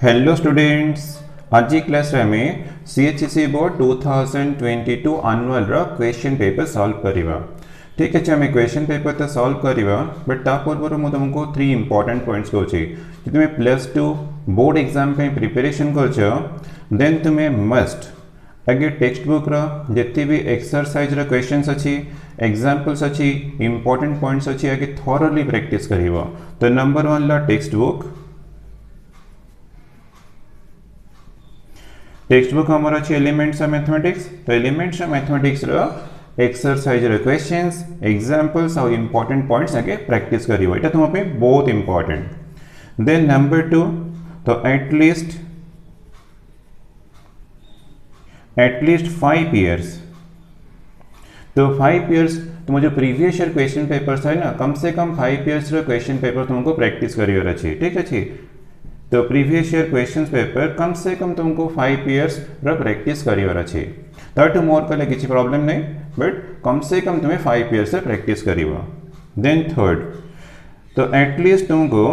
Hello students, आज class रे में सीएचसी बोर्ड 2022 एनुअल रो क्वेश्चन पेपर सॉल्व करिवा। ठीक है, हमें क्वेश्चन पेपर तो सॉल्व करिवा, बट ता पूर्व मु तुमको 3 इंपोर्टेंट पॉइंट्स कहूची। कि तुमे +2 बोर्ड एग्जाम पे प्रिपरेशन करछो, देन तुमे मस्ट आगे टेक्स्ट बुक रो जति भी एक्सरसाइज रो क्वेश्चंस अछि, एग्जांपल्स अछि, इंपोर्टेंट पॉइंट्स अछि, आगे थॉरोली प्रैक्टिस करिवो। तो नंबर 1 ला टेक्स्ट बुक हमर अछि एलिमेंट्स ऑफ मैथमेटिक्स। तो एलिमेंट्स ऑफ मैथमेटिक्स रो एक्सरसाइज रो क्वेश्चंस, एग्जांपल्स और इंपोर्टेंट पॉइंट्स आगे प्रैक्टिस करिवो। एटा तुम पे बहुत इंपोर्टेंट। देन नंबर 2, तो एटलीस्ट 5 इयर्स। तो 5 इयर्स तुम जो प्रीवियस ईयर क्वेश्चन पेपर्स है ना, कम से कम 5 इयर्स रो क्वेश्चन पेपर तुमको प्रैक्टिस करिवर अछि। ठीक अछि, तो प्रीवियस ईयर क्वेश्चन पेपर कम से कम तुमको 5 इयर्स रो प्रैक्टिस करिवर अछि। दैट मोर कले किछि प्रॉब्लम नहीं, बट कम से कम तुम्हें 5 इयर्स से प्रैक्टिस करिवो। देन थर्ड, तो एटलीस्ट तुमको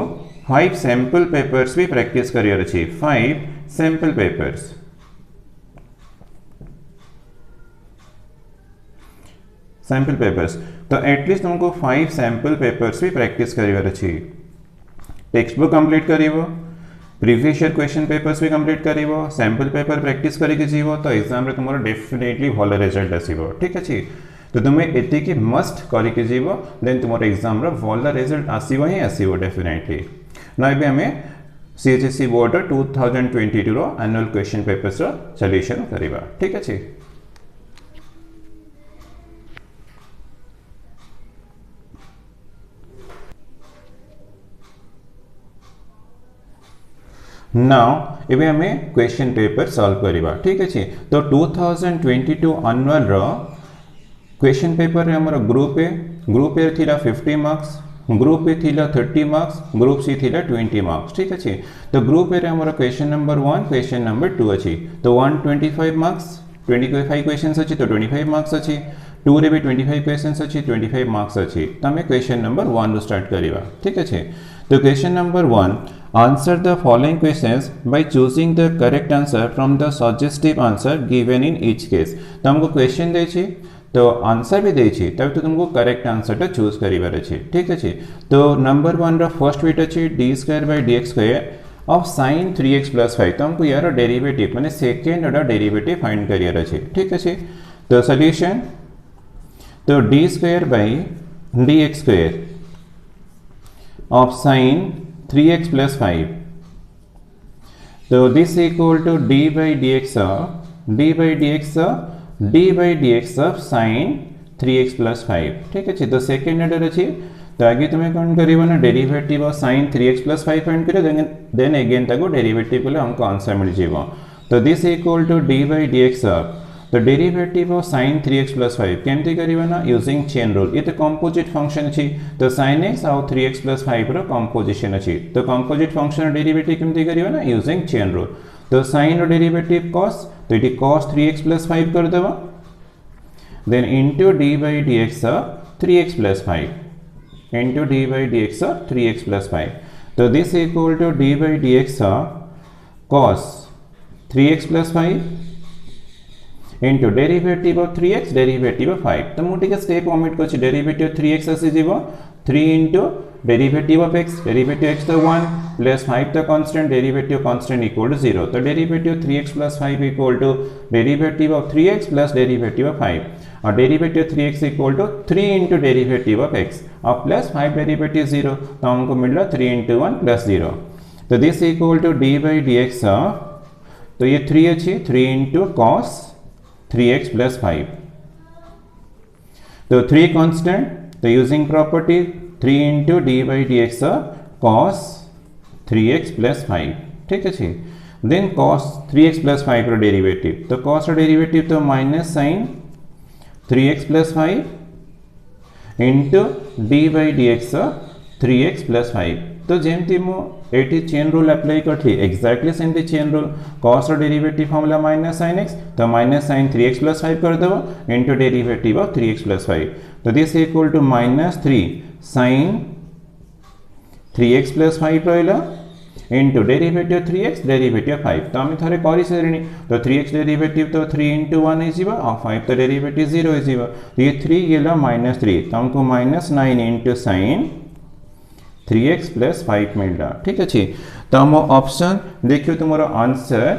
5 सैंपल पेपर्स भी प्रैक्टिस करिवर अछि। 5 सैंपल पेपर्स। तो एटलीस्ट तुमको 5 सैंपल पेपर्स भी प्रैक्टिस करिवर अछि। टेक्स्ट बुक कंप्लीट करिवो, प्रीवियस ईयर क्वेश्चन पेपर्स भी कंप्लीट करिवो, सैंपल पेपर प्रैक्टिस करके जीवो, तो एग्जाम रे तुमरो डेफिनेटली भलो रिजल्ट आसीबो। ठीक अछि, तो तुमे एति की मस्ट करके जीवो, देन तुमरो एग्जाम रे भलो रिजल्ट आसीबो ही आसीबो डेफिनेटली। नाउ बे हमें सीएचएससी बोर्ड 2022 रो एनुअल क्वेश्चन पेपर्स रो सॉल्यूशन करिवा। ठीक अछि। नाउ एबे हमें क्वेश्चन पेपर सॉल्व करिवा। ठीक अछि, तो 2022 एनुअल रो क्वेश्चन पेपर रे हमर ग्रुप ए थिला 50 मार्क्स, ग्रुप बी थिला 30 मार्क्स, ग्रुप सी थिला 20 मार्क्स। ठीक अछि, तो ग्रुप ए रे हमर क्वेश्चन नंबर 1, क्वेश्चन नंबर 2 अछि। तो 125 मार्क्स, 25 क्वेश्चंस अछि, तो 25 मार्क्स अछि। 2 रे भी 25 क्वेश्चंस अछि, 25 मार्क्स अछि। तो हमें क्वेश्चन नंबर 1 रो स्टार्ट करिवा। ठीक अछि, तो question number 1, answer the following questions by choosing the correct answer from the suggestive answer given in each case। तो हमको क्वेश्चन दे छी, तो आंसर भी दे छी, तब तो तुमको करेक्ट आंसर टा चूज करिवार अछि। ठीक अछि, तो नंबर 1 रो फर्स्ट बिट अछि d² ऑफ sin 3x + 5। तो हमको यार डेरिवेटिव माने सेकंड ऑर्डर डेरिवेटिव फाइंड करिवार अछि। ठीक अछि, तो सॉल्यूशन, तो d² ऑफ sin 3x + 5, तो this equal to d/dx of sin 3x + 5। ठीक है, तो सेकेंड ऑर्डर अच्छी, तो आगे तुम्हें कौन करिवो ना derivative of sin 3x + 5 find करियो, देन अगेन ताको डेरिवेटिव को हमको आंसर मिल जेबो। तो this equal to d/dx of, तो डेरिवेटिव ऑफ sin 3x + 5 केमती करिवो ना यूजिंग चेन रूल। ये तो कंपोजिट फंक्शन अछि, तो sin x और 3x + 5 रो कंपोजिशन अछि। तो कंपोजिट फंक्शन डेरिवेटिव केमती करिवो ना यूजिंग चेन रूल। तो sin रो डेरिवेटिव cos, तो ये cos 3x + 5 कर देबो, then into d/dx of 3x + 5 into d/dx of 3x + 5। तो this equal to d/dx of cos 3x + 5 into derivative of 3x derivative of 5। तो मुझे स्टेप ओमिट कर डेरिवेटिव 3x आसी जीवो, 3 into derivative of x, derivative x तो 1 plus 5 तो constant, derivative constant equal to 0। तो derivative 3x + 5 equal to derivative of 3x plus derivative of 5, और derivative 3x equal to 3 into derivative of x और plus 5 derivative 0। तो हमको मिल रहा 3 into 1 + 0। तो this equal to d/dx of, तो ये 3 अच्छी 3 into cos 3x + 5, तो 3 कांस्टेंट, तो using property 3 into d/dx cos 3x + 5। ठीक है, देन cos 3x + 5 रो डेरिवेटिव, तो cos रो डेरिवेटिव तो minus sin 3x + 5 into d/dx 3x + 5। तो जेमती मु एटी चेन रूल अप्लाई करथि, एक्जाक्टली सेमती चेन रूल, cos रो derivative formula minus sin x, तो माइनस sin 3x + 5 कर देबो इनटू डेरिवेटिव ऑफ 3x + 5। तो this equal to -3 sin 3x + 5 रहिला इंटू डेरिवेटिव 3x डेरिवेटिव 5 तो आम थे कर सारे तो 3x डेरिवेटिव तो 3 इंटू 1 हो 5 तो डेरिवेटिव 0 हो तो ये 3 गला -3 तो हमको -9 इंटू साइन 3x प्लस 5 मिलला ठीक अच्छे। तो आम ऑप्शन देखियो तुम आंसर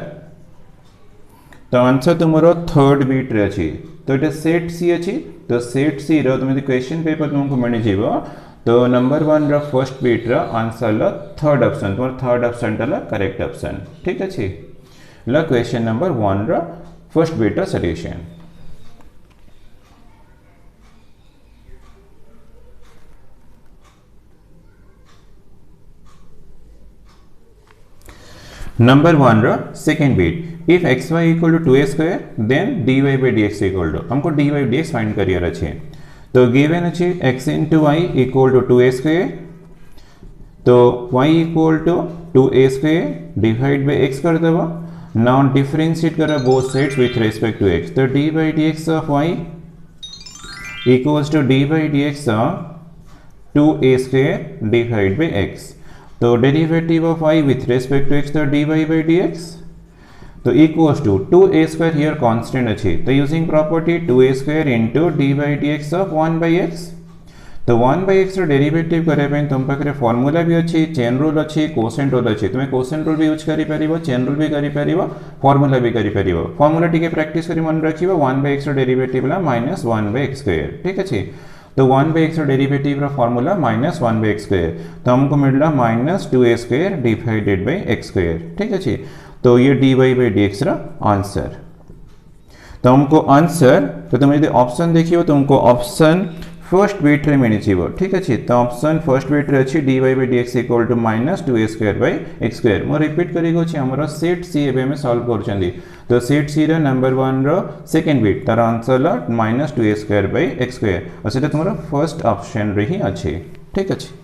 तो आंसर तुम थर्ड बीट रे अच्छी तो ये सेट सी अच्छी तो सेट सी रो तुम क्वेश्चन पेपर तुमको मिल जाव तो नंबर 1 फर्स्ट बीट रो आंसर थर्ड ऑप्शन तुम थर्ड ऑप्शन करेक्ट ऑप्शन ठीक अच्छे क्वेश्चन नंबर 1 रो फर्स्ट बीट रो सॉल्यूशन। नंबर 1 रो second bit if xy equal to 2a square then dy by dx equal to हमको dy by dx फाइंड करियर अच्छे तो गिवन अच्छे x into y equal to 2a square तो y equal to 2a square divide by x कर देव now differentiate करा both sides with respect to x तो dy by dx ऑफ y equals to dy by dx ऑफ 2a square divide by x तो derivative of y with respect to x तो dy by dx तो equals to 2a square here constant अच्छे तो using property 2a square into dy by dx of 1 by x तो 1 by x derivative करने तुम पाखे formula भी अच्छी चेन रूल अच्छी कोसेंट रूल अच्छी तुम्हें कोसेंट रूल भी यूज कर चेन रूल भी कर फॉर्मूला भी कर फॉर्मूला टी प्रैक्टिस कर मन रख 1 by x derivative -1 by x square ठीक अच्छे तो 1 by x derivative formula -1 by x square तो हमको मिलला -2a square divided by x square ठीक अच्छे तो ये dy by dx आंसर तो हमको आंसर तो तुम यदि ऑप्शन देखियो तो हमको ऑप्शन फर्स्ट बीट रे मिल जाव ठीक अच्छे तो ऑप्शन फर्स्ट बीट रे अच्छी dy by dx equal to -2a square by x square मो रिपीट करी गछि हमरो सेट सी एबे में सॉल्व करछंदी तो सेट सी रे नंबर 1 रो सेकंड बीट तार answer -2a square by x square और सेटा तुम्हारा फर्स्ट ऑप्शन रे ही अच्छे ठीक अच्छे।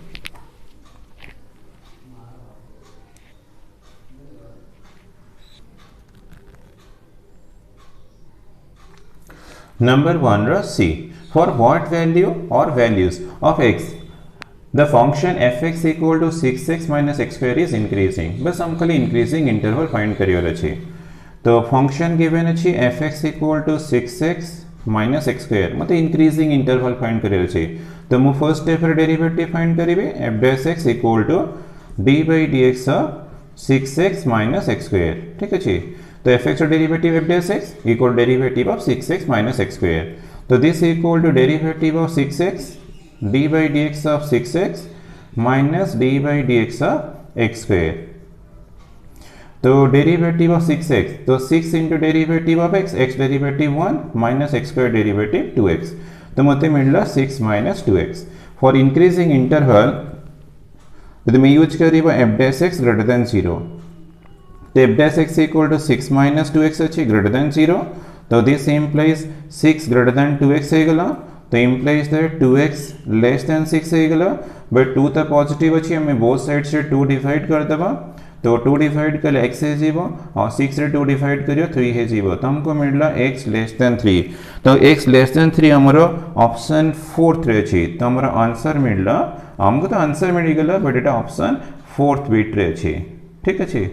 Number 1 C. For what value or values of x the function fx equal to 6x minus x square is increasing बस हम खाली increasing interval find करियर अच्छे तो function given अच्छी fx equal to 6x minus x square मतलब increasing interval find career अच्छे तो मु first step derivative find करिवे f dash x equal to d by dx 6x minus x square ठीक अच्छे तो fx derivative f dash x equal derivative of 6x minus x square तो this equal to derivative of 6x d by dx ऑफ 6x minus d by dx ऑफ x square तो derivative of 6x तो 6 into derivative of x x derivative 1 minus x square derivative 2x तो मते मिलला 6 minus 2x for increasing interval तो मैं use करिबो f dash x greater then 0 तो f dash x equal to 6 minus 2x अच्छी greater than 0 तो this implies 6 greater than 2x है गला तो implies that 2x less than 6 है गला but 2 तो पॉजिटिव अच्छी हमें both साइड से 2 डिवाइड कर देबा तो 2 डिवाइड कर x है जीवो और 6 से 2 डिवाइड करियो 3 है जीवो तो हमको मिलला x लेस देन 3 तो x लेस देन 3 हमारा ऑप्शन 4th रे अछि तो हमारा आंसर मिलला हमको तो आंसर मिल गला but Etah option 4th beat रे अछि ठीक अछि।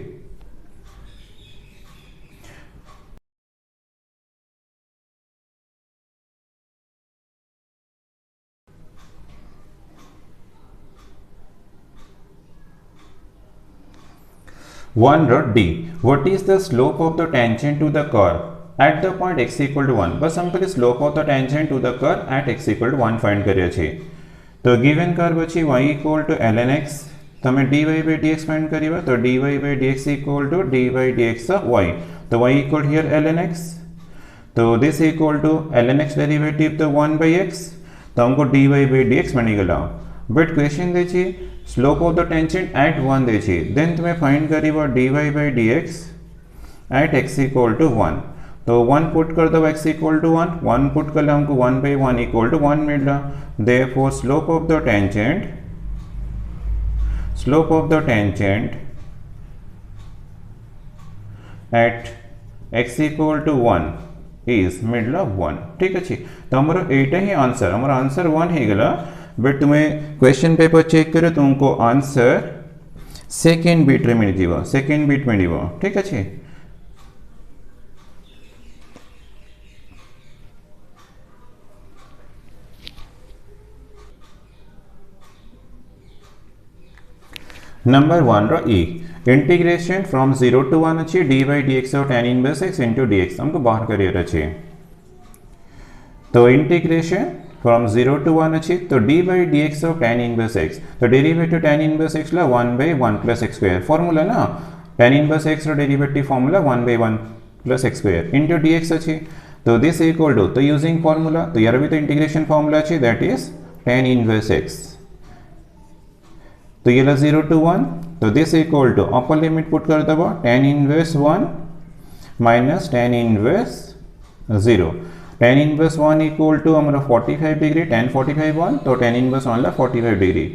One D. What is the slope of the tangent to the curve at the point x equal to 1? बस हम पहले slope of the tangent to the curve at x equal to 1 find करिए छी तो given curve अछि y equal to ln x तो हमें dy by dx find करिबा तो dy by dx equal to dy by dx of y तो y equal here ln x तो this equal to ln x derivative तो 1 by x तो हमको dy by dx बनी गला बट क्वेश्चन दे छी slope of the tangent at 1 दे छी देन तुम्हें फाइंड करिबो dy by dx at x equal to 1 तो 1 पुट कर दो x इक्वल टू 1 1 पुट कर हमको 1 by 1 इक्वल टू 1 मिलला therefore slope of the tangent at x equal to 1 is मिलला 1 ठीक अछि तो हमरो एटा ही आंसर हमरो आंसर 1 हे गेला बट तुम्हें क्वेश्चन पेपर चेक करो तुमको आंसर सेकेंड बीट रे मिल जीवो, सेकेंड बीट मिलिवो, ठीक अछि। नंबर 1 रो ई इंटीग्रेशन फ्रॉम 0 to 1 अछि डी बाय dx और tan inverse x into dx हमको बाहर करियर अछि। तो इंटीग्रेशन फ्रॉम 0 to 1 अछि तो d by dx of tan inverse x, तो डेरिवेटिव tan inverse x ला 1 by 1 plus x square formula ना, tan inverse x रो derivative formula 1 by 1 plus x square into dx अछि। तो दिस इक्वल टू, तो यूजिंग फॉर्मूला, तो यार भी तो इंटीग्रेशन फॉर्मूला अछि, that is tan inverse x। तो ये ला 0 to 1, तो this equal to upper limit put कर दबो tan inverse 1 minus tan inverse 0, tan inverse 1 equal to हमारा 45 डिग्री, tan 45 1, तो tan inverse 1 ला 45 डिग्री,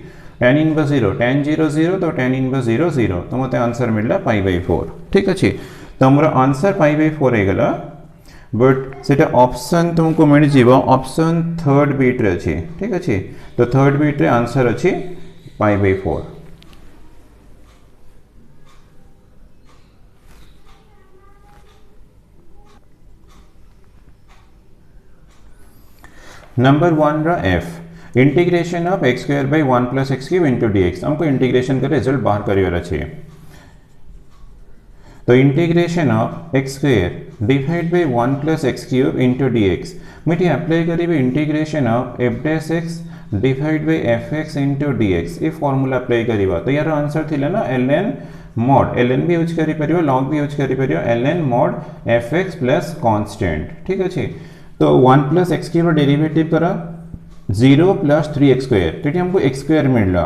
tan inverse 0 tan 0 0, तो tan inverse 0 0, तो मते आंसर मिलला पाई बाय 4, ठीक अछि। तो हमारा आंसर पाई बाय 4 हेगला, बट सेटा ऑप्शन तुमको मिल जीवो ऑप्शन थर्ड बीट रे अछि, ठीक अछि। तो थर्ड बीट रे आंसर अछि पाई बाय 4। नंबर 1 रा f integration of x square bye 1 plus x cube into dx हमको इंटीग्रेशन का रिजल्ट बाहर करियर अछि। तो integration of x square divide by 1 plus x cube into dx मिटी apply करिवे integration of f dash x divide by fx into dx ये formula apply करिवा। तो यार आंसर थिला ना ln mod, ln भी यूज करि परियो, log भी यूज करि परियो, ln mod fx plus constant, ठीक अछि। तो 1 प्लस एक्स क्यूब डेरिवेटिव करा 0 प्लस 3x स्क्वायर, तो हमको x स्क्वायर मिलला,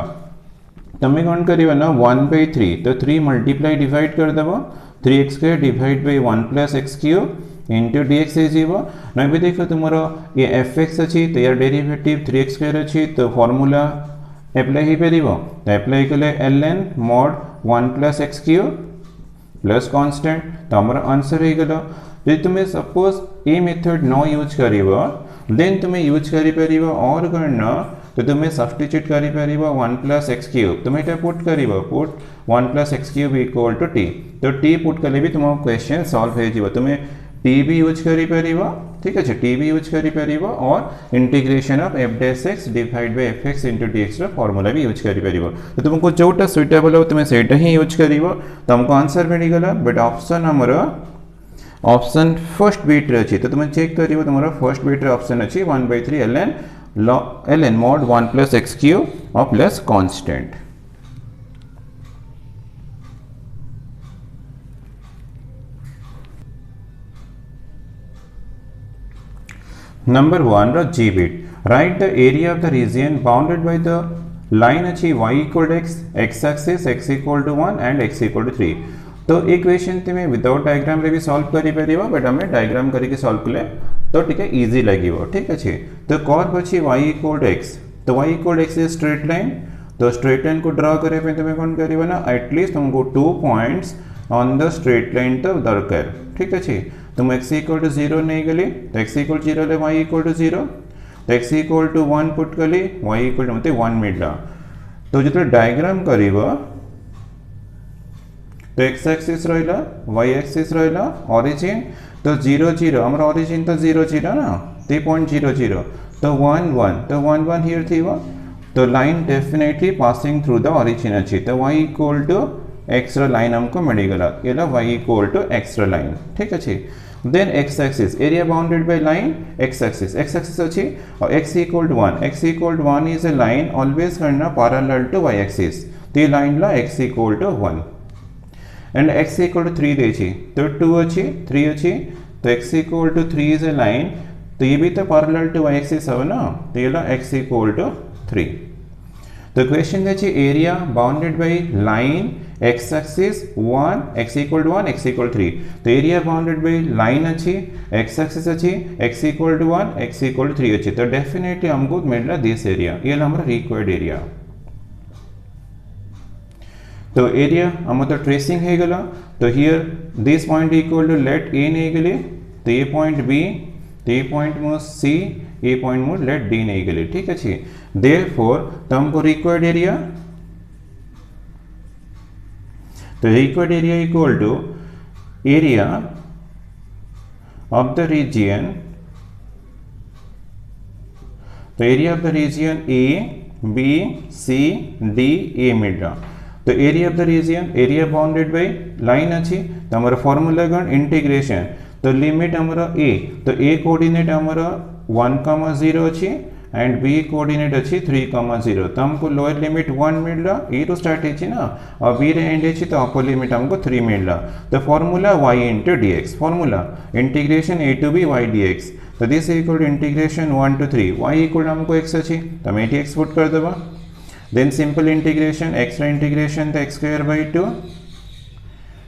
तमे कौन करिवा ना 1 by 3, तो 3 मल्टीप्लाई डिवाइड कर देबो 3x square divide by 1 plus x cube into dx हे जीवो ना। भी देखो तुमरो ये fx अछि, तो यार डेरिवेटिव 3x स्क्वायर अछि, तो फार्मूला अप्लाई ही परिबो, तो अप्लाई कले ln mod 1 plus x cube plus constant, तो हमारा आंसर हे गेलो। जे तुम्हें सपोज ए मेथड न यूज करिवो देन तुम्हें यूज करि परिवो और करना, तो तुम्हें सब्स्टिट्यूट करि परिवो 1 प्लस एक्स क्यूब, तुम्हें एटा पुट करिवो, put 1 plus x cube equal to t, तो t पुट कले भी तुम क्वेश्चन सॉल्व हे जीवो। तुम्हें t भी यूज करि परिवो, ठीक अछि, t भी यूज करि परिवो और integration of f dash x divide by fx into dx रो फार्मूला भी यूज करि परिवो। तो तुमको जोटा सुटेबल हो तुम्हें सेटा ही यूज करिवो, तो हमको आंसर मिल गेला। बट ऑप्शन हमरा ऑप्शन फर्स्ट बीट रे अछि, तो तुम चेक करिवो तुम्हारा फर्स्ट बीट रे ऑप्शन अछि 1 by 3 ln mod 1 plus x cube और प्लस कांस्टेंट। नंबर 1 रो g बीट, write the area of the region bounded by the line अछि y equal x, x axis x equal to 1 and x equal to 3। तो equation तुम्हें without diagram रे भी solve करि परिबो, but हमें diagram करके सॉल्व कले तो ठीक है इजी लगिवो, ठीक अछि। तो कर्व अछि y इक्वल टू x, तो y equal x is straight line, तो स्ट्रेट लाइन को ड्रा करे पे तुम्हें कौन करिवो ना एटलीस्ट तुमको 2 points on the straight line तो दरकार, ठीक अछि। तुम x इक्वल टू 0 नहीं गली, तो x इक्वल 0 ले y इक्वल टू 0, तो x इक्वल टू 1 पुट कली, y इक्वल टू मतलब 1 मिलला। तो जो डायग्राम करिवो तो x एक्सिस रहिला, y एक्सिस रहिला, ओरिजिन तो 0 0, हमरा ओरिजिन तो 0 0 ना, 3.00, तो 1 1, तो 1 1 हियर थिवो, तो line definitely passing through the origin अछि, तो y इक्वल टू x रो लाइन हमको मिल गेला, एला y इक्वल टू x रो लाइन, ठीक अछि। Then x axis area bounded by line x axis अछि और x equal to 1, x equal to 1 is a line always करना पैरेलल टू y एक्सिस, तो ये लाइन ला x equal to 1 and x equal to 3 देछि, तो 2 अछि 3 अछि, तो x equal to 3 is a line, तो ये भी तो पैरेलल टू y एक्सिस है ना, तो ये ला x इक्वल टू 3। तो क्वेश्चन देछि area bounded by line x axis 1, x equal to 1, x equal 3, तो एरिया बाउंडेड बाय लाइन अछि x एक्सिस अछि x equal to 1, x equal to 3 अछि, तो डेफिनेटली हमको मिलला दिस एरिया, ये ला हमरा रिक्वायर्ड एरिया। तो एरिया हम तो ट्रेसिंग है गला, तो here this point equal to let a नहीं गले, तो ये पॉइंट बी, तो ये पॉइंट मो सी, ये पॉइंट मो लेट डी नहीं गले, ठीक अछि। देयरफॉर तो हमको रिक्वायर्ड एरिया तो required area equal to area of the region, तो area of the region A B C D A मिल रहा। तो area of the region, area bounded by line अच्छी, तो हमारा फॉर्मूला गण इंटीग्रेशन, तो लिमिट हमारा ए, तो ए कोऑर्डिनेट हमारा 1,0 अच्छी एंड बी कोऑर्डिनेट अच्छी 3,0, तो हमको लोअर लिमिट 1 मिल रहा, ए तो स्टार्ट है ना और बी रे एंड है तो अपर लिमिट हमको 3 मिल रहा। तो formula y into d x, formula integration a to b y d x, तो this equal to integration 1 to 3 y equal हमको x अच्छी, तो हम एटी एक्स पुट कर देवा। देन सिंपल इंटीग्रेशन x रा इंटीग्रेशन तो x स्क्वायर बाई 2,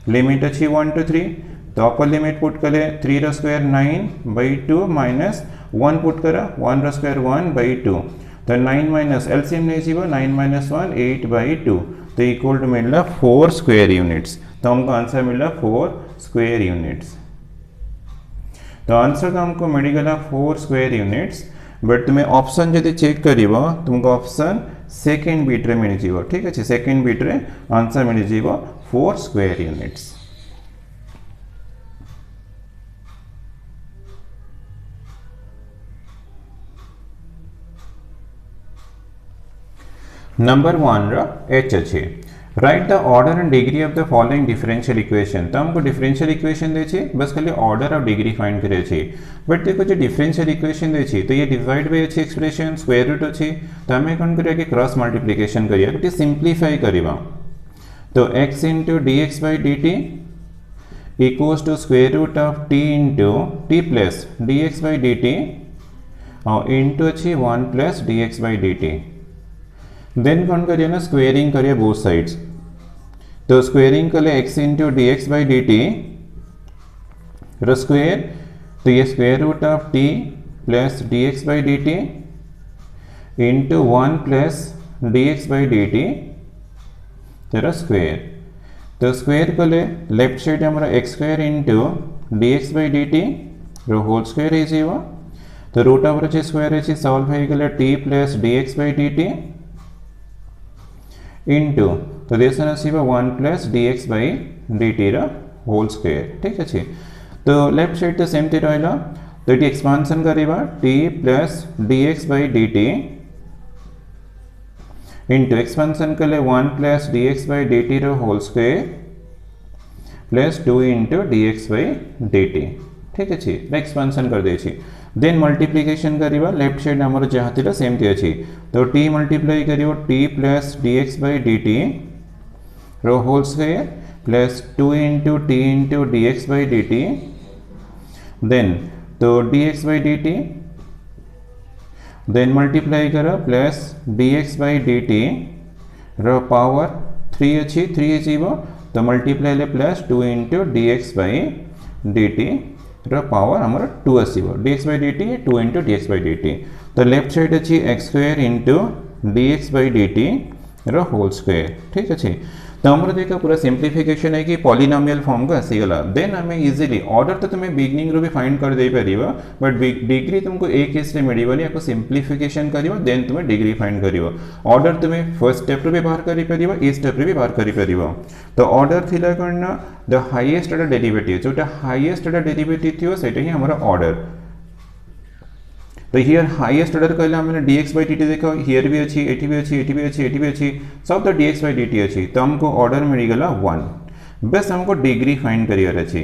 लिमिट अच्छी 1 to 3, तो अपर लिमिट पुट करे 3 रा स्क्वायर 9 बाई 2 माइनस 1 पुट करा 1 रा स्क्वायर 1 बाई 2, तो 9 माइनस एलसीएम नहीं जीवा 9 माइनस 1 8 बाई 2, तो इक्वल टू मिल रहा 4 स्क्वायर यूनिट्स। तो हमको आंसर मिल रहा 4 स्क्वायर यूनिट्स। तो आंसर तो हमको मिल गला 4 स्क्वायर यूनिट्स, बट तुम्हें ऑप्शन जब चेक करिबो तुमको ऑप्शन सेकेंड बीट रे मिल जीवो, ठीक है, सेकेंड बीट रे आंसर मिल जीवो 4 स्क्वायर यूनिट्स। नंबर 1 रा एच अच्छे, right the order and degree of the following differential equation. तो हमको डिफरेंशियल इक्वेशन दे छे, बस खाली ऑर्डर और डिग्री फाइंड करे छे। बट देखो जो डिफरेंशियल इक्वेशन दे छे तो ये डिवाइड बाय अच्छी एक्सप्रेशन स्क्वायर रूट अच्छी, तो हमें कौन करिया कि क्रॉस मल्टीप्लिकेशन करिया, बट सिंप्लीफाई करिवा। तो x into d x by d t equals to square root of t into t plus d x by d t और इंटू अच्छी 1 plus d x by d t. Then कौन करिए ना squaring करिए both sides, तो squaring कर ले x into d x by d t square, तो ये square root of t plus d x by d t into 1 plus d x by d t तेरा स्क्वेयर, तो स्क्वेयर कर ले लेफ्ट साइड हमारा x square into d x by d t whole square है जीवा, तो root of अच्छे square है सॉल्व है गले t plus d x by d t into, तो देश 1 plus d x by d t whole square, ठीक अच्छे। तो लेफ्ट साइड तो सेम थी रहा, तो ये एक्सपांसन करेगा t plus d x by d t into expansion कर ले 1 plus d x by d t whole square plus 2 into d x by d t, ठीक अच्छे, एक्सपांसन कर दे। देन मल्टीप्लिकेशन करिवा लेफ्ट साइड हमर जहाँ थिला सेम थी अच्छी, तो t मल्टीप्लाई करियो t plus d x by d t whole square plus 2 into t into d x by d t, then तो d x by d t, then multiply करो plus d x by d t power 3 अच्छी 3 जीवो, तो multiply ले plus 2 into d x by d t power हमारा 2 आसो, d x by d t 2 into d x by d t, तो left side अच्छी x square into d x by d t whole square, ठीक अच्छे। तो हमारा देखा पूरा सिंप्लीफिकेशन है कि पॉलिनोमियल फॉर्म को आसीगला। देन आम इजिली ऑर्डर तो तुम्हें बिगनिंग रू भी फाइंड कर दे पार, बट डिग्री तुमको एक केस मिलनी आपको सिंप्लीफिकेशन कर देन तुम्हें डिग्री फाइंड कर, ऑर्डर तुम्हें फर्स्ट स्टेप रू भी बाहर कर ए स्टेप भी बाहर कर। तो ऑर्डर थिला कौन द हाईएस्ट ऑर्डर डेरिवेटिव, जो हाईएस्ट ऑर्डर डेरिवेटिव थी सेटा ही हमारा ऑर्डर। तो हियर हाईएस्ट ऑर्डर कहला हमने dx by dt देखो, हियर भी अच्छी, एटी भी अच्छी, एटी भी अच्छी, एटी भी अच्छी, सब तो dx by dt अच्छी, तो हमको ऑर्डर मिल गला 1। बस हमको डिग्री फाइंड करियर अच्छी,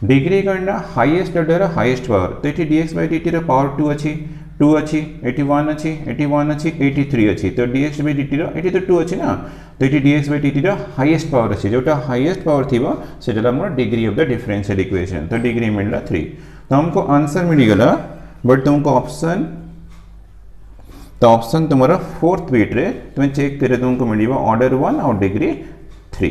डिग्री करना हाईएस्ट ऑर्डर हाईएस्ट पावर, तो ये dx by dt रो पावर 2 अच्छी, 2 अच्छी, 81 अच्छी, 81 अच्छी, 83 अच्छी, तो dx by dt रो एटी तो 2 अच्छी ना, तो ये dx by dt रो हाईएस्ट पावर अच्छी, जोटा हाईएस्ट पावर थी सेटा हमर degree of the differential equation, तो डिग्री मिलला 3। तो हमको आंसर मिल गला, बट तुमको ऑप्शन, तो ऑप्शन तुम्हारा फोर्थ बीट रे तुम्हें चेक करे तुमको मिल ऑर्डर 1 और डिग्री 3।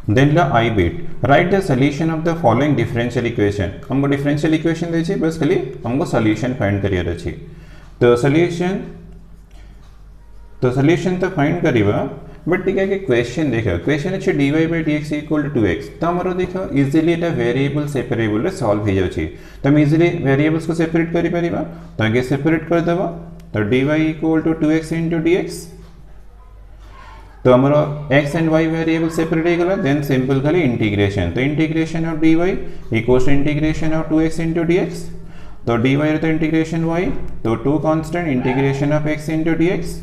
देन ला i bit, write the solution of the following differential equation. हमको डिफरेंशियल इक्वेशन दे बस खाली हमको सॉल्यूशन फाइंड करियर अच्छी। तो सॉल्यूशन तो फाइंड करिवा बट टिके के क्वेश्चन देख क्वेश्चन अच्छे dy by dx equal to 2x तो हमरो देख इजीली एटा वेरिएबल सेपरेबल रे सॉल्व हो जाउची तो हम इजीली वेरिएबल्स को सेपरेट करि परिबा तो आगे सेपरेट कर देबा तो dy equal to 2x dx तो हमारा x and y variable separate हो गला देन सिंपल खाली इंटीग्रेशन तो integration of dy equals to integration of 2x dx तो dy रहता है इंटीग्रेशन y तो 2 constant integration of x dx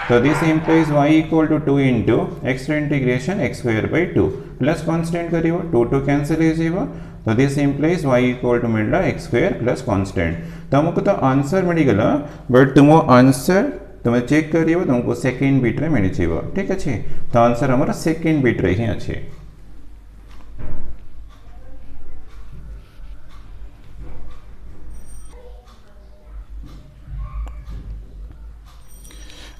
तो this implies y equal to 2 into x integration x square by 2 plus constant करियो 2 2 cancel हो जाइबो तो this implies y equal to मिलला x स्क्वायर प्लस कांस्टेंट तो हमको तो आंसर मिल गला बट तुमो आंसर तुम्हें चेक करियो तुमको सेकंड बिट रे मिल जाइबो ठीक अछि तो आंसर हमारा सेकंड बिट रे ही अछि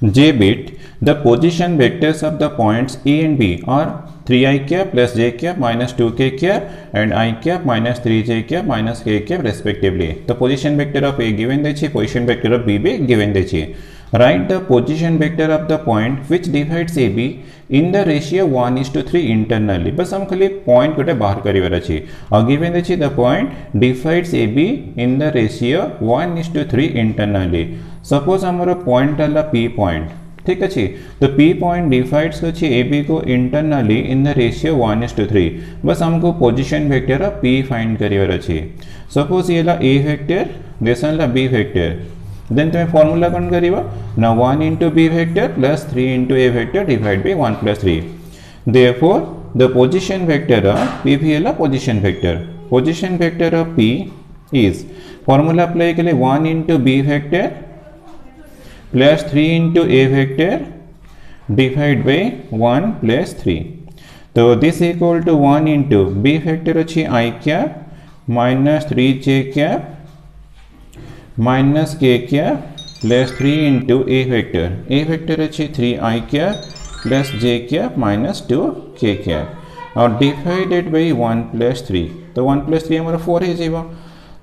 J bit, the position vectors of the points A and B are 3i cap plus j cap minus 2k cap and I cap minus 3j cap minus k cap respectively. The position vector of A given देछि, position vector of B भी given देछि. Write the position vector of the point which divides AB in the ratio 1:3 internally. बस हम खाली point गोटे बाहर करिवार अछि. और given देछि the point divides AB in the ratio 1:3 internally. Suppose हमारा point हला P point ठीक अछि तो P point डिवाइड्स अछि AB को इंटरनली इन द रेशियो 1:3 बस हमको position vector of P find करिवार अछि सपोज ये ला A वेक्टर देसन ला B वेक्टर देन तुम्हें फार्मूला कौन करिवा ना 1 into B vector plus 3 into A vector divide by 1 plus 3 therefore the position vector of P भी ला position vector of P is formula apply के लिए 1 into B vector plus 3 into A vector divided by 1 plus 3 तो this equal to 1 into B vector अच्छी I cap minus 3j cap minus k cap plus 3 into A vector अच्छी 3I cap plus j cap minus 2k cap और divided by 1 plus 3 तो 1 plus 3 हमारा 4 है जीवा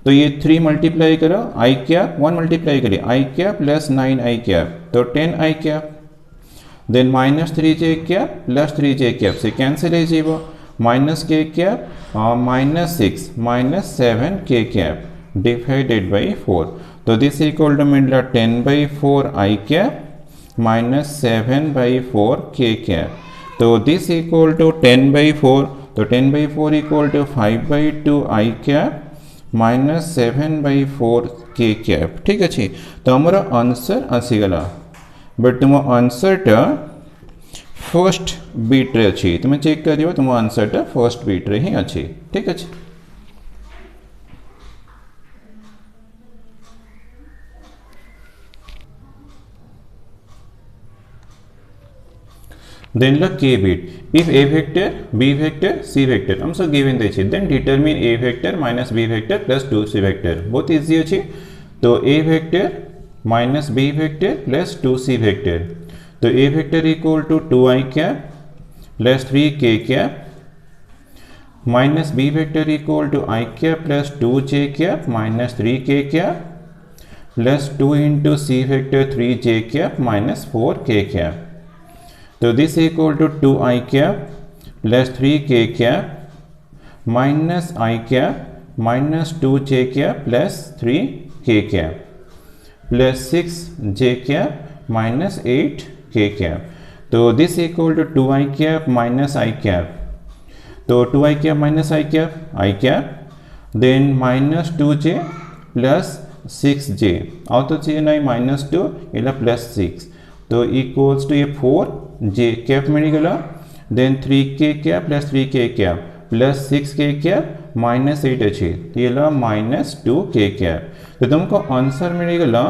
तो ये 3 मल्टीप्लाई करो आई कैप 1 मल्टीप्लाई करिए i cap plus 9 i cap तो 10 i cap then minus 3j cap plus 3j cap से कैंसिल हो जाइबो माइनस k कैप और minus 6 minus 7 k cap divided by 4 तो दिस इक्वल टू मिलला 10/4 i cap minus 7/4 k cap तो this equal to 10/4 तो 10/4 equal to 5/2 i cap minus 7/4 k cap ठीक अच्छे तो हमारा आंसर आसीगला बट तुम आंसर टा फर्स्ट बीट रे अच्छी तुम्हें चेक करियो तुम आंसर टा फर्स्ट बीट रे ही अच्छी ठीक अच्छे then look k bit if a vector b vector c vector हम सब given देछि then determine a vector minus b vector plus 2c vector बहुत इजी अछि तो a vector minus b vector plus 2c vector तो a vector equal to 2i cap plus 3k cap minus b vector equal to I cap plus 2j cap minus 3k cap plus 2 into c vector 3j cap minus 4k cap तो this equal to 2i cap plus 3k cap minus i cap minus 2j cap plus 3k cap plus 6j cap minus 8k cap तो this equal to 2i cap minus i cap तो 2i cap minus i cap then minus 2j plus 6j और तो चाहिए नहीं minus 2 इला plus 6 तो equals to ये 4j cap मिल गला then 3k cap plus 3k cap plus 6k cap minus 8 अच्छे तो ये ला माइनस 2k कैप तो तुमको आंसर मिल गला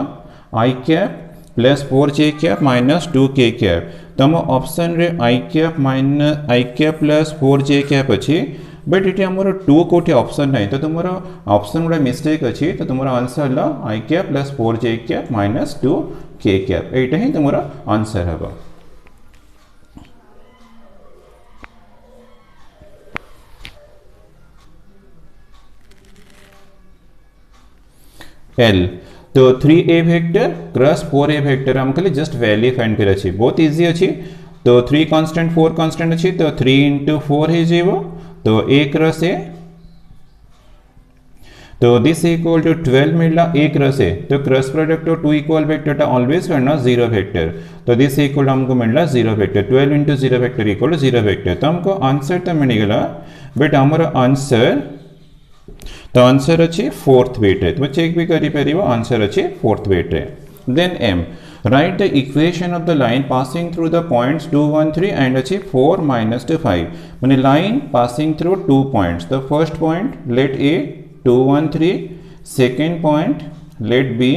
I cap plus 4j cap minus 2k cap तुम ऑप्शन रे I cap minus I cap plus 4j cap अच्छे बट ये हमर 2 कोठी ऑप्शन नहीं तो तुम्हारा ऑप्शन गुड़ा मिस्टेक अच्छी तो तुम्हारा आंसर ला I cap plus 4j cap minus 2k cap एटा ही तुम्हारा आंसर है L तो 3a vector cross 4a vector हम खाली जस्ट वैल्यू फाइंड कर अछि बहुत इजी अछि तो 3 कांस्टेंट 4 कांस्टेंट अच्छी तो 3 इंटू 4 ही जीवो तो 1 रसे तो दिस इक्वल टू 12 मिलला 1 रसे तो cross product of 2 equal vector always करना 0 वेक्टर तो दिस इक्वल हमको मिलला 0 vector 12 into 0 vector equal to 0 vector तो हमको आंसर तो मिलगला बट आमर आंसर तो आंसर अच्छी फोर्थ वेट है तुम चेक भी करी पारिबो आंसर अच्छी फोर्थ वेट है then M write the equation of the line passing through the points 2 1 3 and achieve 4 minus 2 5 माने line passing through 2 points the first point let A 2 1 3 second point let B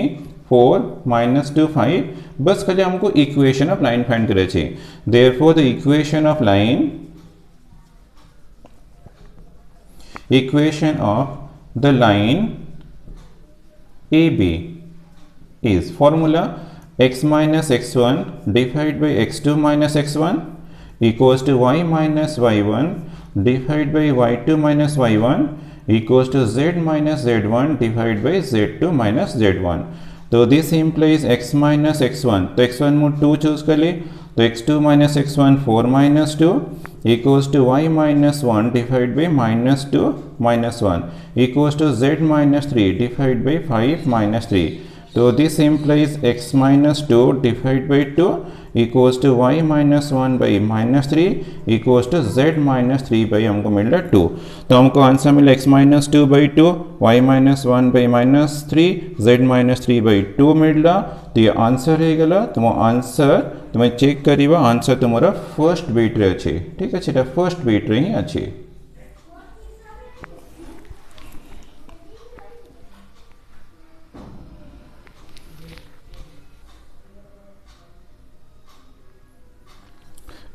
4 minus 2 5 बस खाली हमको equation of line find करे छे therefore the equation of the line AB is formula x minus x1 divided by x2 minus x1 equals to y minus y1 divided by y2 minus y1 equals to z minus z1 divided by z2 minus z1 तो this implies x minus x1 तो x1 में 2 choose कर ले तो x2 minus x1 4 minus 2 equals to y minus 1 divided by minus 2 minus 1 equals to z minus 3 divided by 5 minus 3 तो this implies x minus 2 divided by 2 equals to y minus 1 by minus 3 equals to z minus 3 by हमको मिल रहा 2 तो हमको answer मिला x minus 2 by 2 y minus 1 by minus 3 z minus 3 by 2 मिल रहा तो ये answer है गला तुम आंसर तुम्हें चेक करिबा आंसर तुम्हारा फर्स्ट बीट रे अछि ठीक है फर्स्ट बीट रे ही अछि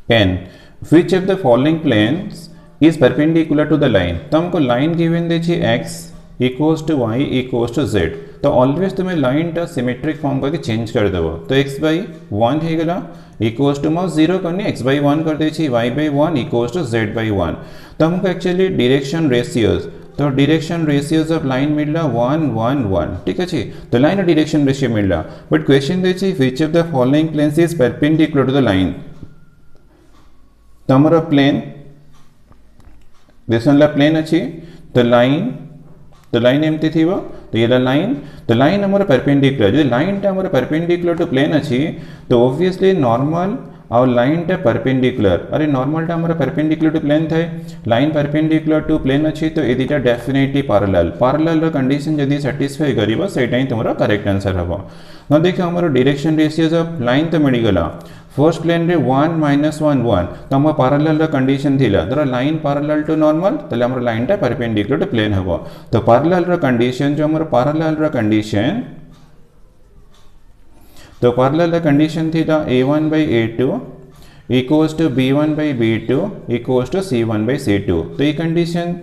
n which of the following planes is perpendicular to the line तो हमको लाइन गिवन दे छी x equals to y equals to z तो ऑलवेज तुम्हें लाइन टा सिमेट्रिक फॉर्म करके चेंज कर देबो तो x by 1 हे गला equals to माउस 0 करनी x by 1 कर दे छी y by 1 equals to z by 1 तो हमको एक्चुअली डायरेक्शन रेशियोज तो डायरेक्शन रेशियोज ऑफ लाइन मिल रहा 1 1 1 ठीक है तो लाइन और डायरेक्शन रेशियो मिल रहा बट क्वेश्चन दे छी which of the following planes is perpendicular to the line तो हमारा प्लेन बेसनला प्लेन अच्छी तो लाइन एमती थी वो तो ये लाइन हमारा परपेंडिकुलर जो लाइन टा हमारा परपेंडिकुलर टू प्लेन अच्छी तो ऑब्वियसली नॉर्मल और लाइन टा परपेंडिकुलर अरे नॉर्मल टा हमारा परपेंडिकुलर टू प्लेन थे लाइन परपेंडिकुलर टू प्लेन अच्छी तो ये दुटा डेफिनेटली पैरेलल कंडीशन यदि सैटिस्फाई करिबो सेटा ही तुम्हारा करेक्ट आंसर हबो न देखो हमारा डायरेक्शन रेशियोज ऑफ लाइन तो मिल गला फर्स्ट प्लेन रे 1 minus 1 1 तो हम पैरेलल कंडीशन थिला धर लाइन पैरेलल टू नॉर्मल तले हमर लाइन टा परपेंडिकुलर टू प्लेन हबो तो पैरेलल कंडीशन जो हमर पैरेलल कंडीशन तो पैरेलल कंडीशन थिला a1 by a2 equals to b1 by b2 equals to c1 by c2 तो ये कंडीशन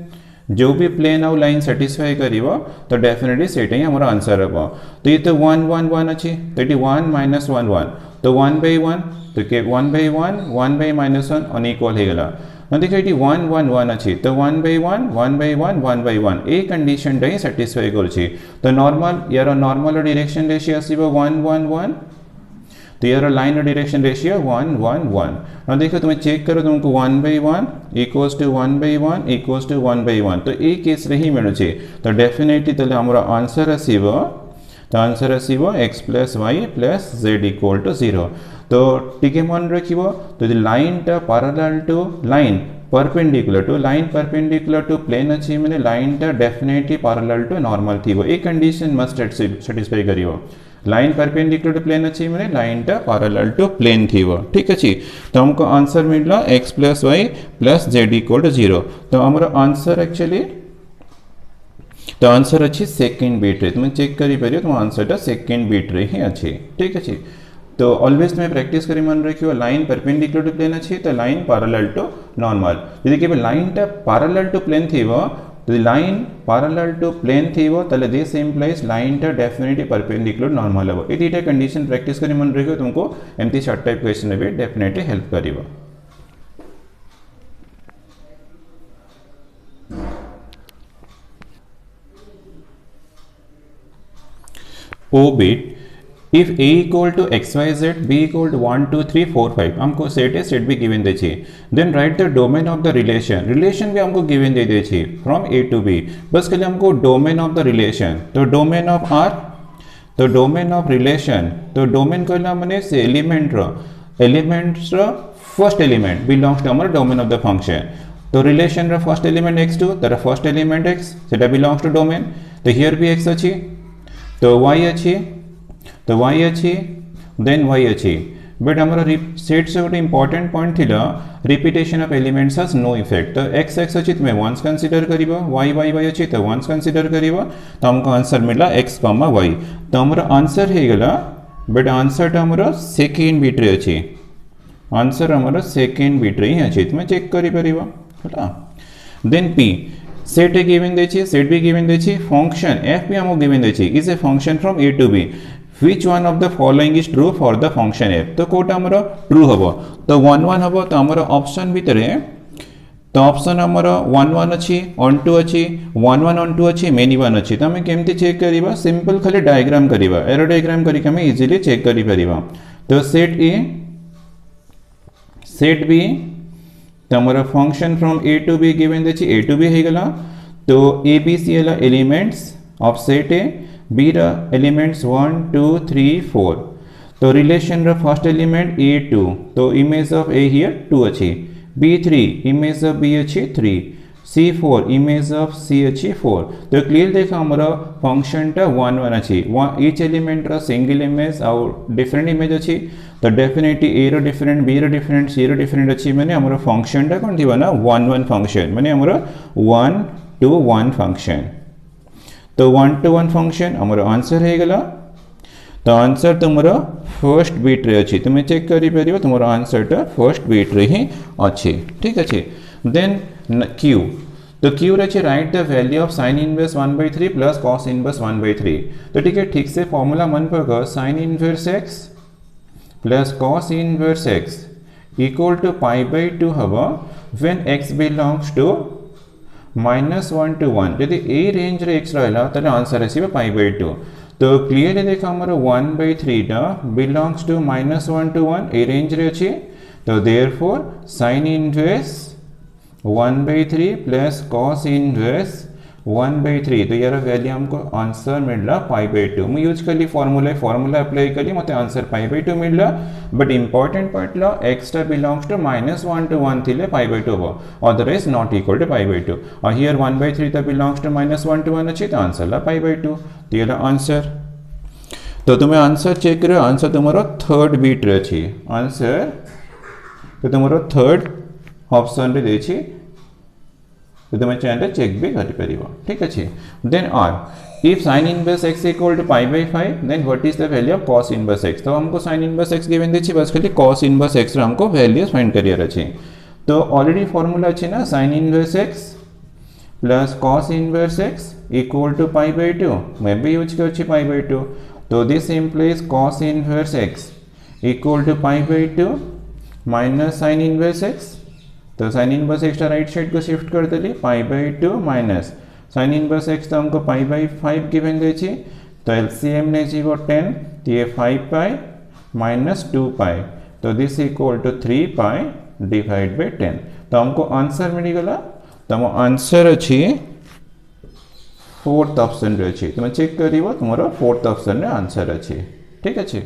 जो भी प्लेन और लाइन सेटिस्फाई करिवो तो डेफिनेटली सेटा ही हमारा आंसर हबो तो ये तो 1 1 1 अछि तो ये 1 minus 1 1 तो 1 by 1 तो के 1 by 1 1 by minus 1 अनइक्वल हे गला न देखो ये 1 1 1 अछि तो 1 by 1 1 by 1 1 by 1 a condition टा ही सेटिस्फाई करछि तो नॉर्मल यार नॉर्मल डायरेक्शन रेशियो आसीबो 1 1 1 तो यार लाइन और डायरेक्शन रेशियो 1 1 1 ना देखो तुम्हें चेक करो तुमको 1 by 1 equals to 1 by 1 equals to 1 by 1 तो ए केस रे ही मिलु छे तो डेफिनेटली तले हमरा आंसर आसीबो तो answer आसीबो x plus y plus z equal to 0 तो टिके मन रखिबो तो लाइन टा parallel to line perpendicular to plane अछि माने लाइन टा डेफिनेटली पैरेलल टू नॉर्मल थिबो ए कंडीशन मस्ट सैटिस्फाई करिवो लाइन परपेंडिकुलर टू प्लेन अच्छी मैंने लाइन टा पैरेलल टू प्लेन थी वो ठीक अच्छी तो हमको आंसर मिलला x plus y plus z equal to 0 तो हमारा आंसर एक्चुअली तो आंसर अच्छी सेकंड बीट रे तुम चेक करी परियो तो आंसर टा सेकंड बीट रे ही अच्छी ठीक अच्छी तो ऑलवेज तुम्हें प्रैक्टिस करी मन रखियो लाइन परपेंडिकुलर टू प्लेन अच्छी तो लाइन पैरेलल टू नॉर्मल यदि के लाइन टा पैरेलल टू प्लेन थी वो तो लाइन पैरेलल टू प्लेन थी वो तले दिस इंप्लाइज लाइन टा डेफिनेटली परपेंडिकुलर नॉर्मल है वो ए दीटा कंडीशन प्रैक्टिस करी मन रखियो तुमको एमती शॉर्ट टाइप क्वेश्चन में डेफिनेटली हेल्प करिवो O bit if a equal to x y z b equal to 1 2 3 4 5 हमको सेट है, सेट भी गिवन दे छी। Then write the domain of the relation, relation भी हमको गिवन दे छी फ्रॉम ए टू बी। बस खाली हमको डोमेन ऑफ द रिलेशन, तो डोमेन ऑफ आर, तो डोमेन ऑफ रिलेशन, तो डोमेन कहला माने से एलिमेंट रो फर्स्ट एलिमेंट बिलोंग्स टू हमर डोमेन ऑफ द फंक्शन। तो रिलेशन रो फर्स्ट एलिमेंट x2 तर फर्स्ट एलिमेंट x सेटा बिलोंग्स टू डोमेन। तो हियर भी x अछि, तो y अछि, तो y अछि, देन y अछि। बट हमर सेट से गोटे इंपोर्टेंट पॉइंट थिला repetition of elements has no effect. तो x x अछि तुमे वंस कंसीडर करिवो, y y y अछि तो वंस कंसीडर करिवो, तो हमको आंसर मिला x, y। तो हमर आंसर हे गेला, बट आंसर हमर सेकंड बिट रे अछि, आंसर हमर सेकंड बिट रे ही अछि, तुमे चेक करि परिबो हला। Then p set a given दे छी, सेट भी गिवन दे छी, फंक्शन f भी हमको गिवन दे छी is a function from a to b, which one of the following is true for the function f। तो कोटा हमर ट्रू हबो, तो 1 1 हबो, तो हमर ऑप्शन भितरे, तो ऑप्शन हमर 1 1 अछि, on 2 अछि, 1 1 on 2 अछि, many 1 अछि। तो हमें केमती चेक करिबा, सिंपल खाली डायग्राम करिबा, एरो डायग्राम करि के हमें इजीली चेक करि परिबा। तो सेट ए, सेट बी, तो हमारा function from a to b given दे छी, ए टू बी हे गला। तो ए बी सी एला elements of set A, B रा एलिमेंट्स 1 2 3 4। तो रिलेशन रा फर्स्ट एलिमेंट a2, तो इमेज ऑफ a हियर 2 अछि, b3 इमेज ऑफ b अछि 3, c4 इमेज ऑफ c अछि 4। तो क्लियर देखा हमारा फंक्शन टा 1 1 अछि, ईच एलिमेंट रा सिंगल इमेज और डिफरेंट इमेज अछि। तो डेफिनेटली ए रो डिफरेंट, बी रो डिफरेंट, सी रो डिफरेंट अछि, माने हमरो फंक्शन टा कोन थिबा ना 1 1 फंक्शन, माने हमरो 1 to 1 फंक्शन। तो 1 to 1 फंक्शन हमरो आंसर हे गेला। तो आंसर तुमरो फर्स्ट बिट रे अछि, तुमे चेक करि परिबो तुमरो आंसर टा फर्स्ट बिट रे ही अछि, ठीक अछि। देन q, तो q रे छै right the value of sin inverse 1/3 plus cos inverse 1/3। तो ठीक से फार्मूला मन पर sin inverse x plus cos inverse x equal to π/2 हबो when x belongs to -1 to 1। यदि ए रेंज रे x रहला त आंसर आसीबो π/2। तो क्लियरली देखा हमर 1/3 टा बिलोंग्स टू -1 to 1 ए रेंज रे अछि। तो therefore sin inverse 1/3 plus cos inverse 1/3, तो यार वैल्यू हमको आंसर मिलला π/2। मैं यूज कली फार्मूला अप्लाई कली, मते आंसर π/2 मिलला। बट इंपोर्टेंट पार्ट ला x टा बिलोंग्स टू -1 to 1 थिले π/2 हो, अदरवाइज नॉट इक्वल टू π/2। और हियर 1/3 टा बिलोंग्स टू -1 to 1 अछि, तो आंसर ला π/2, तो ये आंसर। तो तुम्हें आंसर चेक करो, आंसर तुम्हारा थर्ड बीट रे अछि, आंसर तो तुम्हारा थर्ड ऑप्शन रे देछि, तो तुम चैनल चेक भी कर परिबो, ठीक अछि। Then r if sin inverse x equal to π/5 then what is the value of cos inverse x। तो हमको sin इनवर्स x गिवन देछि, बस खाली cos इनवर्स x रे हमको वैल्यू फाइंड करियर अछि। तो ऑलरेडी फार्मूला अछि ना sin inverse x plus cos inverse x equal to π/2, मैं भी यूज करछि π/2। तो this implies cos inverse x equal to π/2 minus sin inverse x। तो sin inverse x right side को शिफ्ट कर देली, π/2 माइनस sin इनवर्स x तो हमको π/5 गिवन दे छी। तो एलसीएम ने जीवो 10, तो ये 5π माइनस 2π, तो this equal to 3π divide by 10। तो हमको आंसर मिल गला। तो हम आंसर अछि फोर्थ ऑप्शन रे अछि, तुम चेक करिवो तुम्हारा फोर्थ ऑप्शन रे आंसर अछि, ठीक अछि।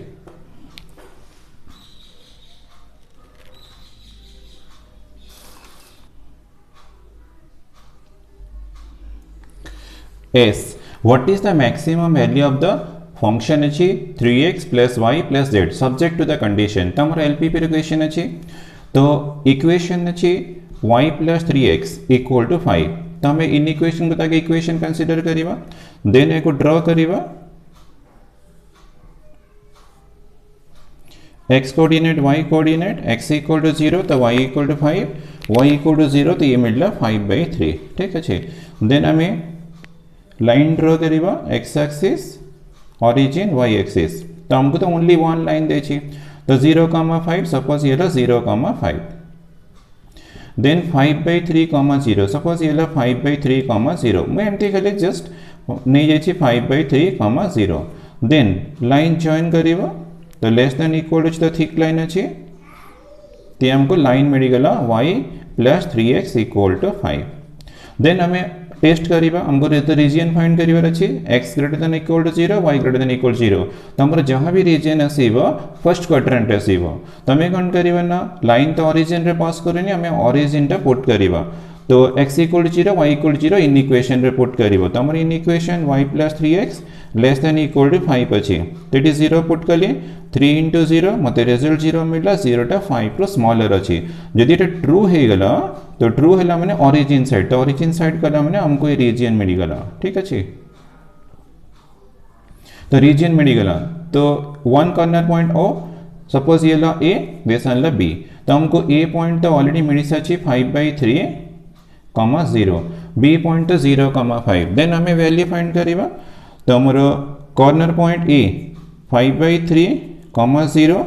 S, what is the maximum value of the function अछि 3x plus y plus z subject to the condition। तो हमारा LP पे इक्वेशन अछि, तो इक्वेशन अछि y plus 3x equal to 5। तो हमें इन इक्वेशन को ताकि इक्वेशन कंसीडर करिबा, देन एको ड्रॉ करिबा, x coordinate y coordinate, x equal to 0 तो y equal to 5, y equal to 0 तो ये मिलला 5/3, ठीक अछि। देन हमें लाइन ड्रॉ करिबा, x axis origin y axis. तो हमको तो ओनली वन लाइन दे छी, तो 0,5 सपोज ये 0,5, देन 5/3, 0 सपोज ये 5/3, 0 मैं एमती खाली जस्ट नहीं जाइए 5/3, 0। देन लाइन जॉइन करिवो तो less than equal to the thick line अछि ते हमको लाइन मिल गला y plus 3x equal to 5 then हमें टेस्ट करिबा हमको रीजन फाइंड करिवार अछि x greater than equal to 0 y greater than equal 0 तो हमर जहां भी रीजन आसीबो फर्स्ट क्वाड्रेंट आसीबो तमे कोन करिवा ना लाइन तो ओरिजिन रे पास करनी हमें ओरिजिन टा पुट करिवा तो x equal 0 y equal 0 inequation रे पुट करिवो तो हमर inequation y plus 3x less than equal to 5 अछि तो इट इज 0 पुट कली 3 into 0 मते रिजल्ट 0 मिलला 0 टा 5 रो स्मॉलर अछि जदि एटा ट्रू हे गला तो ट्रू हैला माने ओरिजिन साइड तो ओरिजिन साइड कला माने हमको ये रीजन मिल गला ठीक अछि तो रीजन मिल गला तो one corner point O suppose ये ला a दिस ला b तो हमको a पॉइंट तो ऑलरेडी मिल सची 5/3 0 b पॉइंट तो 0 5 देन हमें वैल्यू फाइंड करिवा तो हमरो corner point a 5/3 0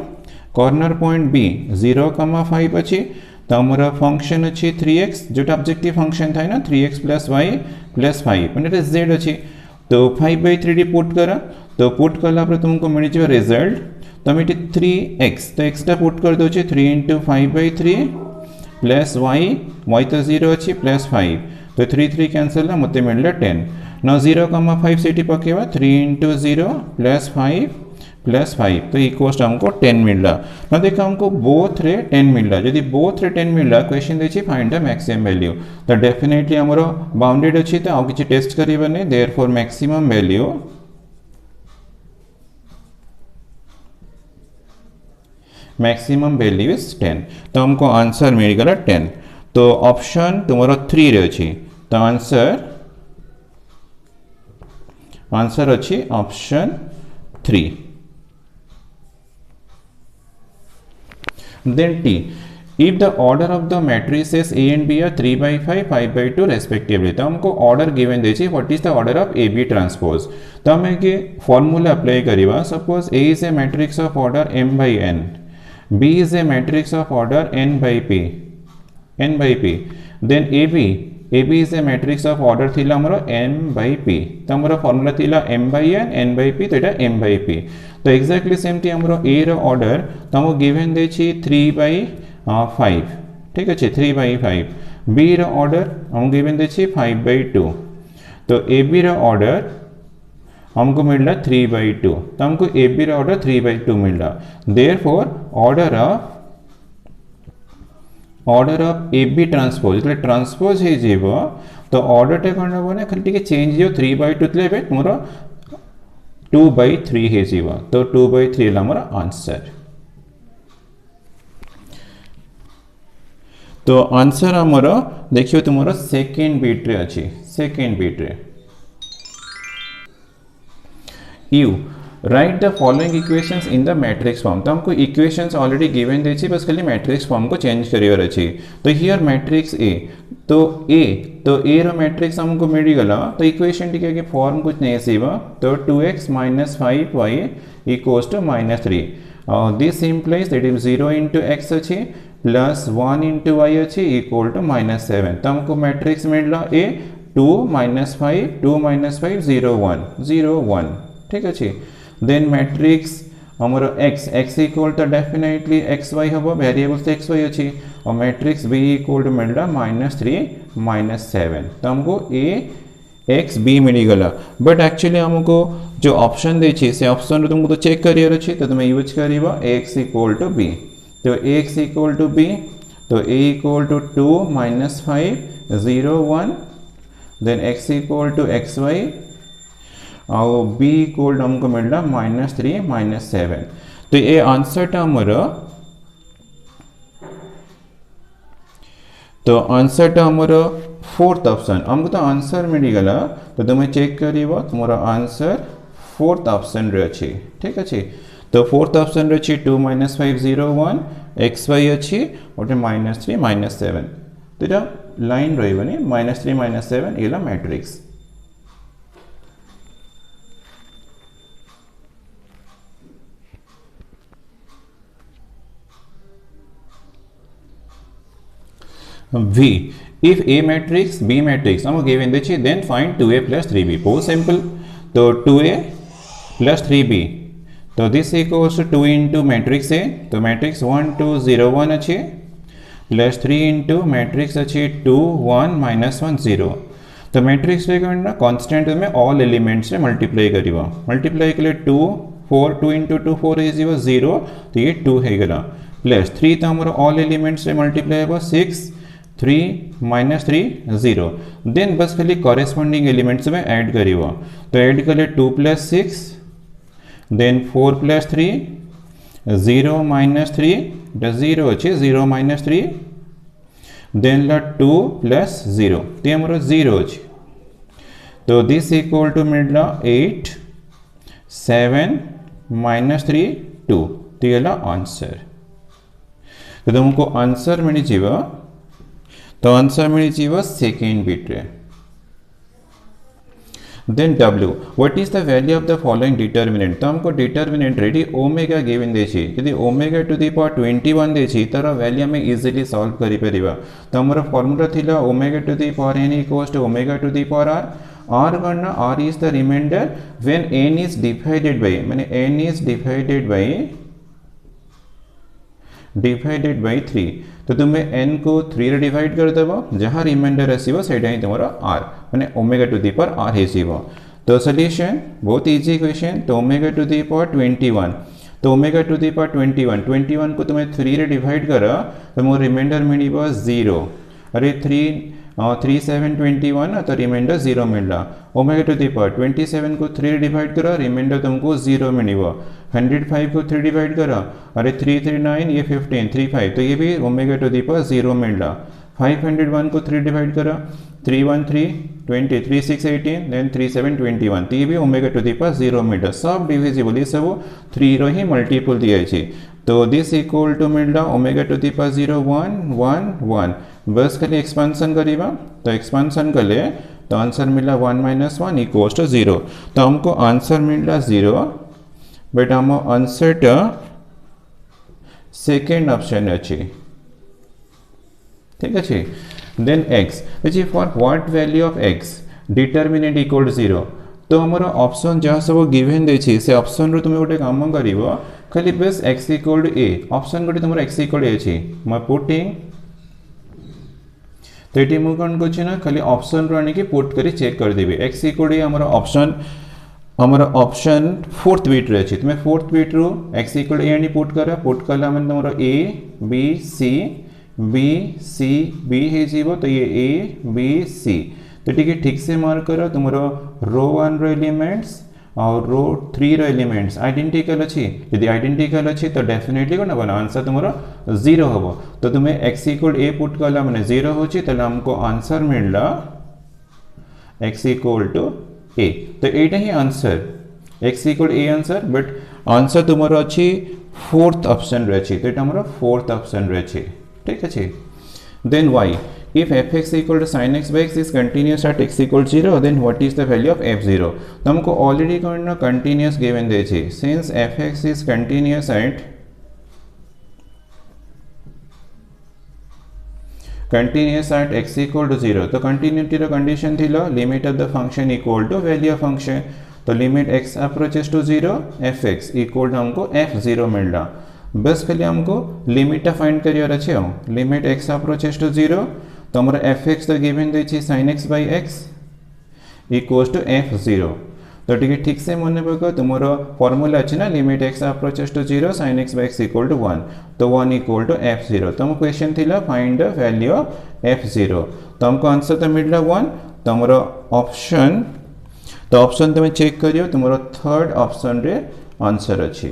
corner point b 0 5 अछि तो हमारा फंक्शन अछि 3x जोटा ऑब्जेक्टिव फंक्शन था ना 3x प्लस y प्लस 5 माने z अछि तो 5/3 पुट करा तो पुट कला पर तुमको मिल जे रिजल्ट तो हम 3x तो x टा पुट कर दो 3 into 5/3 प्लस y तो 0 अछि प्लस 5 तो 3 3 कैंसिल ना मते मिलला 10 ना 0 5 सेटी पकेवा 3 into 0 प्लस 5 प्लस 5 तो इक्वल्स टू हमको 10 मिलला ना देखा हमको बोथ रे 10 मिलला यदि बोथ रे 10 मिलला क्वेश्चन देछि फाइंड द मैक्सिमम वैल्यू तो डेफिनेटली हमरो बाउंडेड अछि तो आ किछि टेस्ट करिबने देयरफॉर मैक्सिमम वैल्यू इज 10 तो हमको आंसर मिल गला 10 तो ऑप्शन तुम्हारा 3 रे अछि तो आंसर अछि option 3 Then T. If the order of the matrices A and B are 3/5, 5/2 respectively, तो हमको order given देछि what is the order of AB transpose. तो हमें के formula apply करिवा suppose A is a matrix of order m by n, B is a matrix of order n by p, then AB is a matrix of order थिला हमरो n by p, तो हमरो formula थिला m by n by p, तो एटा m by p. तो exactly सेमटी हमरो a row order तो हमको गिवन देछि 3/5 ठीक अछि 3/5 b रो ऑर्डर हम गिवन देछि 5/2 तो ab रो ऑर्डर हमको मिलला 3/2 तो हमको ab रो ऑर्डर 3/2 मिलला therefore order of ab transpose એટલે ट्रांसपोज हे जेबो तो ऑर्डर टे कोन होबो ने खाली टिके चेंज जो 3/2 तले मोर 2/3 हे जीवा तो 2/3 ला हमारा आंसर तो आंसर हमारा देखियो तुम्हारा सेकंड बीट रे अछि सेकंड बीट रे you right the following equations in the matrix form तो हमको इक्वेशंस ऑलरेडी गिवन देछि बस खाली मैट्रिक्स फॉर्म को चेंज करियर अछि तो हियर मैट्रिक्स ए तो ए रो मैट्रिक्स हमको मिल गला तो इक्वेशन टिके के फॉर्म कुछ नहीं आसीबा तो 2x - 5y = -3 this implies that is 0 into x अछि प्लस 1 into y अछि इक्वल टू -7 तो हमको मैट्रिक्स मिलला a 2 - 5 2 - 5 0 1 0 1 ठीक अछि देन मैट्रिक्स हमरो x इक्वल तो डेफिनेटली xy हबो वेरिएबल्स xy अछि और मैट्रिक्स b इक्वल टू मिलला -3 -7 तो हमको a x b मिल गला बट एक्चुअली हमको जो ऑप्शन देछि से ऑप्शन तुमको तो चेक करियर अछि तो तुम यूज करिबा x इक्वल टू b तो x इक्वल टू b तो a equal to 2 - 5 0 1 then x equal to xy और b इक्वल हमको मिलला -3 -7 तो ये आंसर टा हमरो तो आंसर टा हमरो फोर्थ ऑप्शन हमको तो आंसर मिल गला तो तुम चेक करिवो तुम्हारा आंसर फोर्थ ऑप्शन रे अछि ठीक अछि तो फोर्थ ऑप्शन रे अछि 2 - 5 0 1 xy अछि और -3 -7 तो एटा लाइन रहबनी -3 -7 एला matrix V. If A matrix, B matrix, हम given देछि then find 2A plus 3B. बहुत simple. तो 2A प्लस 3b, तो this equals to 2 into matrix A, तो मैट्रिक्स 1 2 0 1 अच्छे प्लस 3 इंटू मैट्रिक्स अच्छे 2 1 माइनस 1 0, तो मैट्रिक्स कॉन्स्टेंट में ऑल एलिमेंट्स मल्टीप्लाई कर मल्टीप्लाई कले 2 4 2 इंटू 2 4 हो 0, तो ये 2 होगा प्लस 3 तो आम ऑल एलिमेंट्स मल्टीप्लाई हो 6 3 माइनस 3 0, देन बस खाली करेस्पॉन्डिंग एलिमेंट्स में ऐड कर, तो ऐड कले 2 प्लस 6 देन 4 प्लस 3 0 माइनस 3 0 अच्छे 0 माइनस 3 देन ला 2 प्लस 0 ते हमरो 0 अच्छे, तो दिस इक्वल टू मिलला 8 7 माइनस 3 2, तो ये आंसर, तो तुमको आंसर मिल जीवा, तो आंसर मिल जीवा सेकेंड बिट रे। Then W, what is the value of the following determinant, तो हमको डिटर्मिनेंट रेडी ओमेगा गिवन देछि, यदि ओमेगा टू द पावर 21 देछि तार वैल्यू में इजीली सॉल्व करि परिबा, तो हमर फार्मूला थिला omega to the power n equals to omega to the power r करना, r is the remainder when n is divided by, माने n इज डिवाइडेड बाय 3, तो तुम्हें n को 3 रे डिवाइड कर देबो, जहां रिमाइंडर आसीबो सेटा ही तुम्हारा r माने omega to the power r हेसिबो, तो सॉल्यूशन बहुत इजी क्वेश्चन, तो ओमेगा टू द पावर 21, तो ओमेगा टू द पावर 21 को तुम्हें 3 रे डिवाइड करा, तो मोर रिमाइंडर मिलिबो 0, अरे 3 7 21, तो रिमाइंडर 0 मिलला, ओमेगा टू द पावर 27 को 3 रे डिवाइड करा, रिमाइंडर तुमको 0 मिलिबो, 105 को 3 डिवाइड करा, अरे 3 3 9 ये 15 3 5, तो ये भी ओमेगा टू द पावर 0 मिलला, 501 को 3 डिवाइड करा, 3 1 3 20 3 6 18 देन 3 7 21, तो ये भी ओमेगा टू द पावर 0 मिलला, सब डिविजिबल, ये सब 3 रो ही मल्टीपल दिया है, तो दिस इक्वल टू मिलला ओमेगा टू द पावर 0 1 1 1, बस खाली एक्सपेंशन करिबा, तो एक्सपेंशन कले तो आंसर मिला 1 माइनस 1 इक्वल्स टू 0, तो हमको आंसर मिलला 0, बट हम आंसर टा सेकेंड ऑप्शन अच्छे, ठीक अच्छे। देन x, अच्छे for what value of x determinant equal to 0, तो हमारा ऑप्शन जहाँ सब गिवन देछि से ऑप्शन रो तुम्हें गोटे काम करिवो, खाली बस x equal to a, option गोटे तुमरा x इक्वल टू a अछि, मैं पुटिंग, तो ये मुझे कौन कुछ ना खाली ऑप्शन रो आने की पुट करी चेक कर देबे, x इक्वल टू हमारा ऑप्शन फोर्थ बिट रे अछि, तो मैं फोर्थ बिट रो x इक्वल टू a आनी पुट कला माने तुम्हारा a b c b हे जीवो, तो ये a b c, तो ठीक से मार्क करो, तुम्हारा रो 1 रो एलिमेंट्स और रो 3 रो एलिमेंट्स आइडेंटिकल अछि, यदि आइडेंटिकल अछि तो डेफिनेटली कोन बना आंसर तुम्हारा 0 होबो, तो तुम्हें x इक्वल a पुट कला माने 0 होछि, तले हमको आंसर मिलला x इक्वल टू a, तो एटा ही answer x equal a answer, but answer तुम्हारा अछि फोर्थ ऑप्शन रे अछि, तो एटा हमरा फोर्थ ऑप्शन रे अछि, ठीक अछि। Then y, if fx equal to sin x by x is continuous at x equal to 0, then what is the value of f0, तो हमको ऑलरेडी करना कंटिन्यूअस गिवन दे छै, since fx is continuous at x equal to 0, तो continuity रो condition थिलो limit of the function equal to value of function, तो limit x approaches to 0 fx equal to हमको f0 मिलला, बस खाली हमको लिमिट फाइंड करियर अच्छे, लिमिट x अप्रोचेस टू 0, तो हमारा fx तो गिवन दे छै sin x by x equals to f0, तो ठीक से मन पको तुम्हारा फार्मूला अच्छे ना, limit x approaches to 0 sin x by x equal to 1, तो 1 इक्वल टू f0, तो हम क्वेश्चन थिला find the value of f0, तो हमको आंसर तो मिलला 1, तो हमारा ऑप्शन, तो ऑप्शन तुम्हें चेक करियो, तुम्हारा थर्ड ऑप्शन रे आंसर अच्छी।